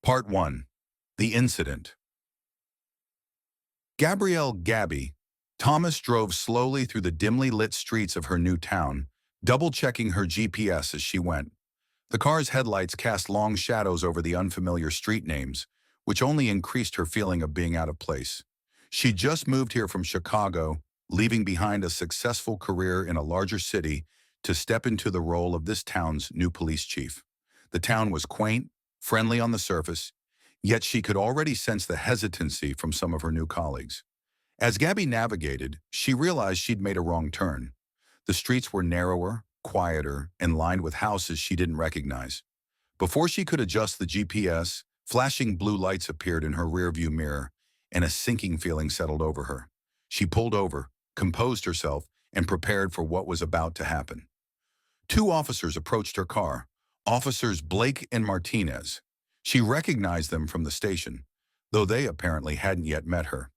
Part 1. The Incident. Gabrielle Gabby Thomas drove slowly through the dimly lit streets of her new town, double-checking her GPS as she went. The car's headlights cast long shadows over the unfamiliar street names, which only increased her feeling of being out of place. She'd just moved here from Chicago, leaving behind a successful career in a larger city to step into the role of this town's new police chief. The town was quaint, friendly on the surface, yet she could already sense the hesitancy from some of her new colleagues. As Gabby navigated, she realized she'd made a wrong turn. The streets were narrower, quieter, and lined with houses she didn't recognize. Before she could adjust the GPS, flashing blue lights appeared in her rearview mirror, and a sinking feeling settled over her. She pulled over, composed herself, and prepared for what was about to happen. Two officers approached her car, Officers Blake and Martinez. She recognized them from the station, though they apparently hadn't yet met her.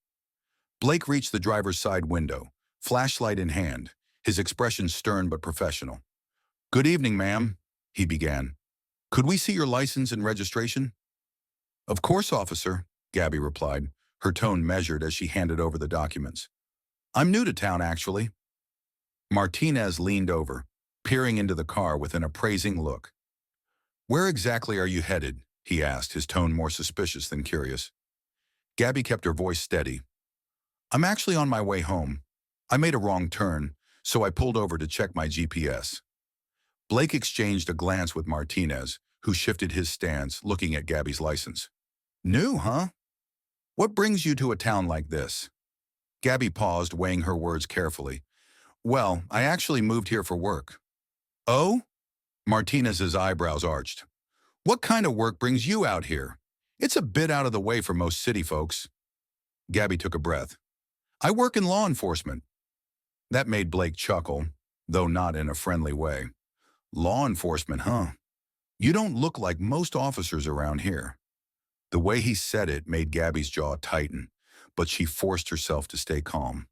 Blake reached the driver's side window, flashlight in hand, his expression stern but professional. "Good evening, ma'am," he began. "Could we see your license and registration?" "Of course, officer," Gabby replied, her tone measured as she handed over the documents. "I'm new to town, actually." Martinez leaned over, peering into the car with an appraising look. "Where exactly are you headed?" he asked, his tone more suspicious than curious. Gabby kept her voice steady. "I'm actually on my way home. I made a wrong turn, so I pulled over to check my GPS." Blake exchanged a glance with Martinez, who shifted his stance, looking at Gabby's license. "New, huh? What brings you to a town like this?" Gabby paused, weighing her words carefully. "Well, I actually moved here for work." "Oh?" Martinez's eyebrows arched. "What kind of work brings you out here? It's a bit out of the way for most city folks." Gabby took a breath. "I work in law enforcement." That made Blake chuckle, though not in a friendly way. "Law enforcement, huh? You don't look like most officers around here." The way he said it made Gabby's jaw tighten, but she forced herself to stay calm.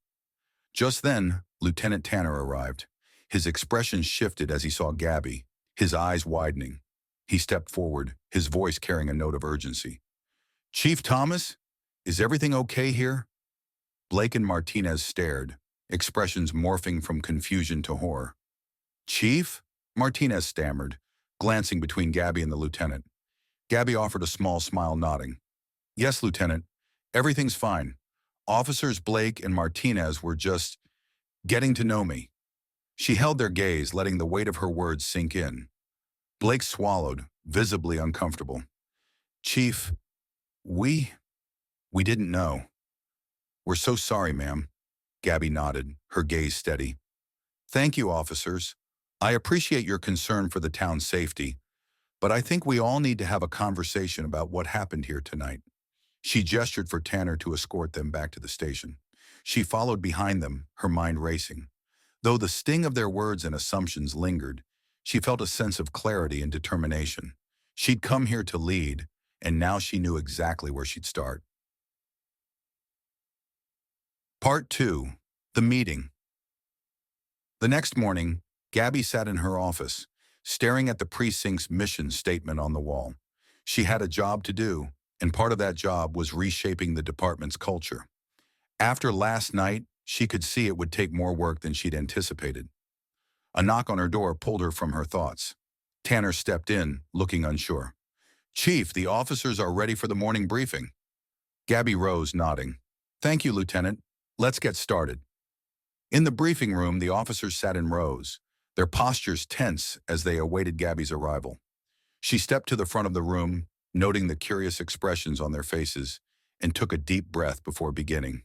Just then, Lieutenant Tanner arrived. His expression shifted as he saw Gabby, his eyes widening. He stepped forward, his voice carrying a note of urgency. "Chief Thomas, is everything okay here?" Blake and Martinez stared, expressions morphing from confusion to horror. "Chief?" Martinez stammered, glancing between Gabby and the lieutenant. Gabby offered a small smile, nodding. "Yes, Lieutenant. Everything's fine. Officers Blake and Martinez were just getting to know me." She held their gaze, letting the weight of her words sink in. Blake swallowed, visibly uncomfortable. "Chief, we didn't know." "We're so sorry, ma'am." Gabby nodded, her gaze steady. "Thank you, officers. I appreciate your concern for the town's safety, but I think we all need to have a conversation about what happened here tonight." She gestured for Tanner to escort them back to the station. She followed behind them, her mind racing. Though the sting of their words and assumptions lingered, she felt a sense of clarity and determination. She'd come here to lead, and now she knew exactly where she'd start. Part 2. The Meeting. The next morning, Gabby sat in her office, staring at the precinct's mission statement on the wall. She had a job to do, and part of that job was reshaping the department's culture. After last night, she could see it would take more work than she'd anticipated. A knock on her door pulled her from her thoughts. Tanner stepped in, looking unsure. "Chief, the officers are ready for the morning briefing." Gabby rose, nodding. "Thank you, Lieutenant. Let's get started." In the briefing room, the officers sat in rows, their postures tense as they awaited Gabby's arrival. She stepped to the front of the room, noting the curious expressions on their faces, and took a deep breath before beginning.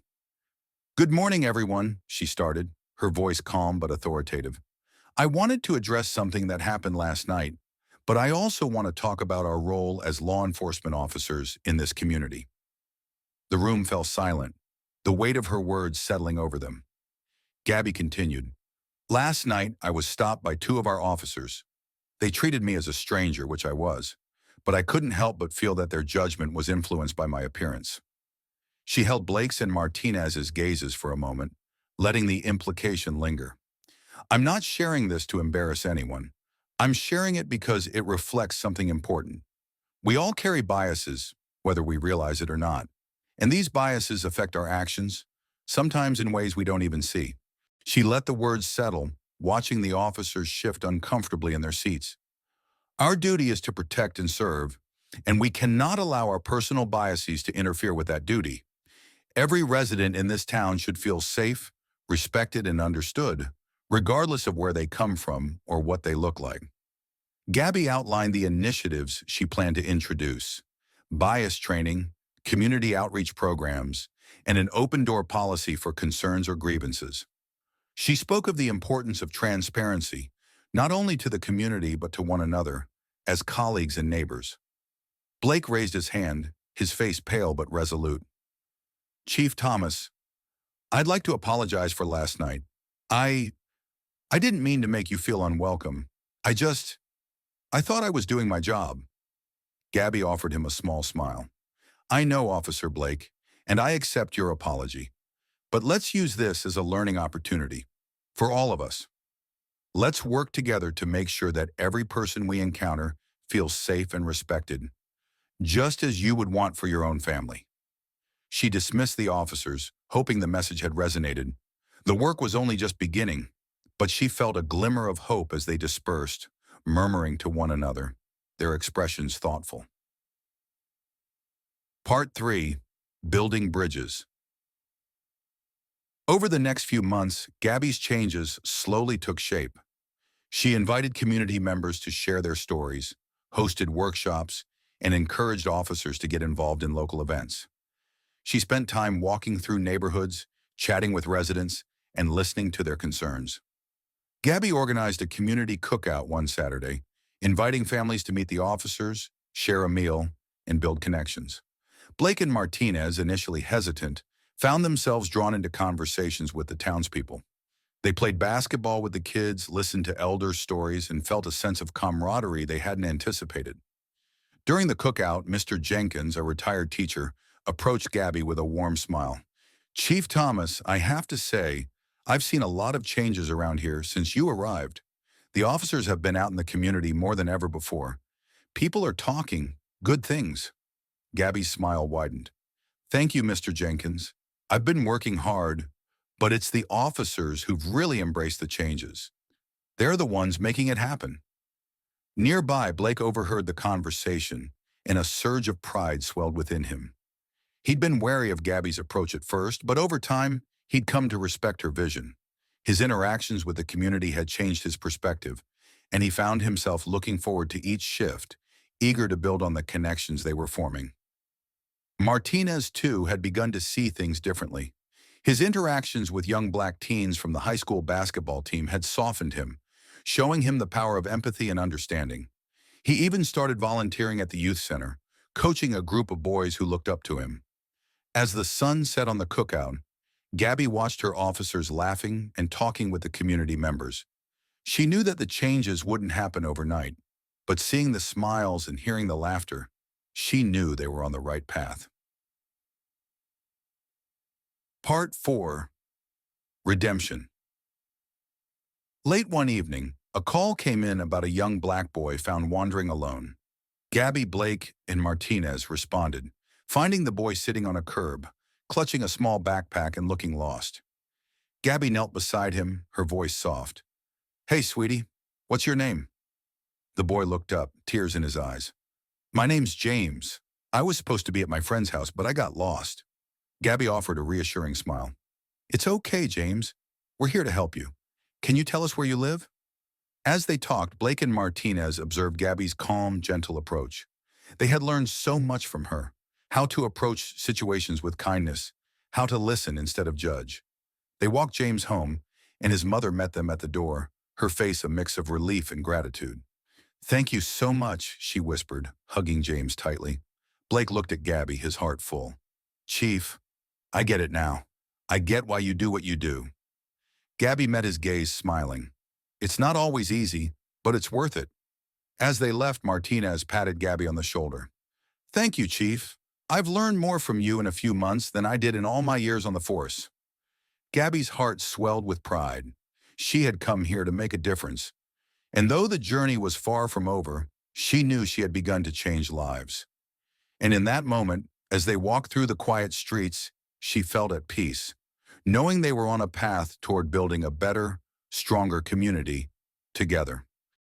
"Good morning, everyone," she started, her voice calm but authoritative. "I wanted to address something that happened last night, but I also want to talk about our role as law enforcement officers in this community." The room fell silent, the weight of her words settling over them. Gabby continued. "Last night, I was stopped by two of our officers. They treated me as a stranger, which I was, but I couldn't help but feel that their judgment was influenced by my appearance." She held Blake's and Martinez's gazes for a moment, letting the implication linger. "I'm not sharing this to embarrass anyone. I'm sharing it because it reflects something important. We all carry biases, whether we realize it or not. And these biases affect our actions, sometimes in ways we don't even see. She let the words settle, watching the officers shift uncomfortably in their seats. Our duty is to protect and serve, and we cannot allow our personal biases to interfere with that duty. Every resident in this town should feel safe, respected, and understood, regardless of where they come from or what they look like. Gabby outlined the initiatives she planned to introduce: bias training, community outreach programs, and an open-door policy for concerns or grievances. She spoke of the importance of transparency, not only to the community but to one another, as colleagues and neighbors. Blake raised his hand, his face pale but resolute. "Chief Thomas, I'd like to apologize for last night. I I didn't mean to make you feel unwelcome. I thought I was doing my job." Gabby offered him a small smile. "I know, Officer Blake, and I accept your apology. But let's use this as a learning opportunity for all of us. Let's work together to make sure that every person we encounter feels safe and respected, just as you would want for your own family." She dismissed the officers, hoping the message had resonated. The work was only just beginning, but she felt a glimmer of hope as they dispersed, murmuring to one another, their expressions thoughtful. Part 3. Building Bridges. Over the next few months, Gabby's changes slowly took shape. She invited community members to share their stories, hosted workshops, and encouraged officers to get involved in local events. She spent time walking through neighborhoods, chatting with residents, and listening to their concerns. Gabby organized a community cookout one Saturday, inviting families to meet the officers, share a meal, and build connections. Blake and Martinez, initially hesitant, found themselves drawn into conversations with the townspeople. They played basketball with the kids, listened to elders' stories, and felt a sense of camaraderie they hadn't anticipated. During the cookout, Mr. Jenkins, a retired teacher, approached Gabby with a warm smile. "Chief Thomas, I have to say, I've seen a lot of changes around here since you arrived. The officers have been out in the community more than ever before. People are talking good things." Gabby's smile widened. "Thank you, Mr. Jenkins. I've been working hard, but it's the officers who've really embraced the changes. They're the ones making it happen." Nearby, Blake overheard the conversation, and a surge of pride swelled within him. He'd been wary of Gabby's approach at first, but over time, he'd come to respect her vision. His interactions with the community had changed his perspective, and he found himself looking forward to each shift, eager to build on the connections they were forming. Martinez, too, had begun to see things differently. His interactions with young black teens from the high school basketball team had softened him, showing him the power of empathy and understanding. He even started volunteering at the youth center, coaching a group of boys who looked up to him. As the sun set on the cookout, Gabby watched her officers laughing and talking with the community members. She knew that the changes wouldn't happen overnight, but seeing the smiles and hearing the laughter, she knew they were on the right path. Part 4. Redemption. Late one evening, a call came in about a young black boy found wandering alone. Gabby, Blake, and Martinez responded, finding the boy sitting on a curb, clutching a small backpack and looking lost. Gabby knelt beside him, her voice soft. "Hey, sweetie, what's your name?" The boy looked up, tears in his eyes. "My name's James. I was supposed to be at my friend's house, but I got lost." Gabby offered a reassuring smile. "It's okay, James. We're here to help you. Can you tell us where you live?" As they talked, Blake and Martinez observed Gabby's calm, gentle approach. They had learned so much from her: how to approach situations with kindness, how to listen instead of judge. They walked James home, and his mother met them at the door, her face a mix of relief and gratitude. "Thank you so much," she whispered, hugging James tightly. Blake looked at Gabby, his heart full. "Chief, I get it now. I get why you do what you do." Gabby met his gaze, smiling. "It's not always easy, but it's worth it." As they left, Martinez patted Gabby on the shoulder. "Thank you, Chief. I've learned more from you in a few months than I did in all my years on the force." Gabby's heart swelled with pride. She had come here to make a difference. And though the journey was far from over, She knew she had begun to change lives. And in that moment, as they walked through the quiet streets, she felt at peace, knowing they were on a path toward building a better, stronger community together.